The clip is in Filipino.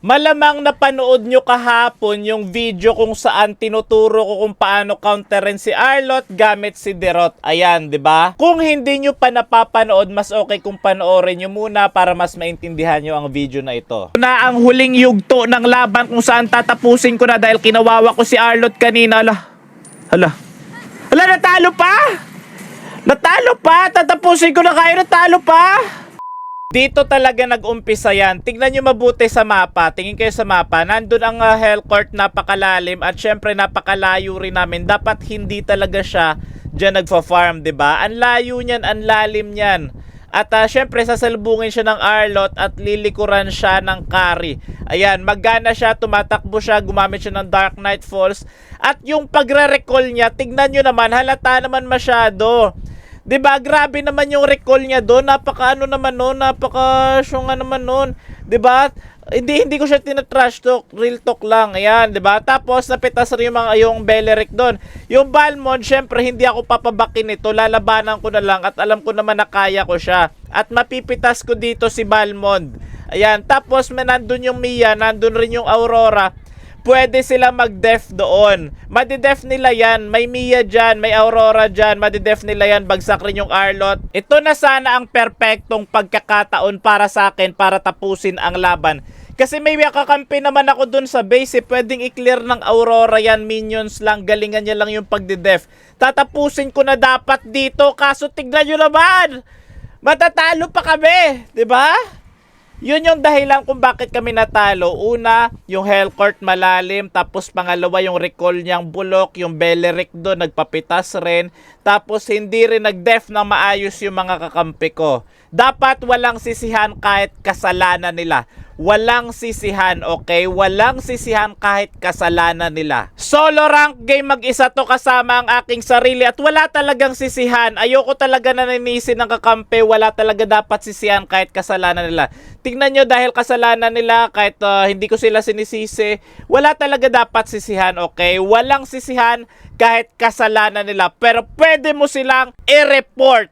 Malamang napanood nyo kahapon yung video kung saan tinuturo ko kung paano counterin si Arlott gamit si Derot. Ayan, 'di ba? Kung hindi nyo pa napapanood, mas okay kung panoorin nyo muna para mas maintindihan nyo ang video na ito. Na ang huling yugto ng laban kung saan tatapusin ko na dahil kinawawa ko si Arlott kanina. Hala, natalo pa! Natalo pa! Tatapusin ko na kayo, natalo pa! Dito talaga nag-umpisa yan. Tignan nyo mabuti sa mapa. Tingin kayo sa mapa. Nandun ang Hellcourt, napakalalim. At syempre napakalayo rin namin. Dapat hindi talaga siya dyan nagfa-farm, diba? Ang layo niyan, ang lalim niyan. At syempre sasalubungin siya ng Arlott at lilikuran siya ng carry. Ayan, magana siya, tumatakbo siya, gumamit siya ng Dark Knight Falls. At yung pagre-recall niya, tignan nyo naman, halata naman masyado. 'Di ba? Grabe naman yung recall niya doon. Napaka-ano naman noon, napaka-syunga naman noon. 'Di ba? Hindi ko siya tina-trash talk, real talk lang. Ayan, 'di ba? Tapos napitas rin yung Beleric doon. Yung Balmond, syempre hindi ako papabakin nito. Lalabanan ko na lang at alam ko naman na kaya ko siya. At mapipitas ko dito si Balmond. Ayan, tapos nandun yung Mia, nandun rin yung Aurora. Pwede sila mag-def doon. Madi-def nila yan. May Mia dyan, may Aurora dyan. Madi-def nila yan. Bagsak rin yung Arlott. Ito na sana ang perpektong pagkakataon para sa akin para tapusin ang laban. Kasi may kakampi naman ako dun sa base. Pwedeng i-clear ng Aurora yan. Minions lang. Galingan niya lang yung pagdi-def. Tatapusin ko na dapat dito. Kaso tignan nyo naman. Matatalo pa kami. 'Di ba? Yun yung dahilan kung bakit kami natalo. Una, yung Hellcourt malalim. Tapos pangalawa, yung recall niyang bulok. Yung Beleric doon, nagpapitas rin. Tapos hindi rin nag-def na maayos yung mga kakampi ko. Dapat walang sisihan kahit kasalanan nila. Walang sisihan, okay? Walang sisihan kahit kasalanan nila. Solo rank game mag-isa to kasama ang aking sarili at wala talagang sisihan. Ayoko talaga naninisin ng kakampi. Wala talaga dapat sisihan kahit kasalanan nila. Tingnan nyo dahil kasalanan nila kahit hindi ko sila sinisisi. Wala talaga dapat sisihan, okay? Walang sisihan kahit kasalanan nila. Pero pwede mo silang i-report.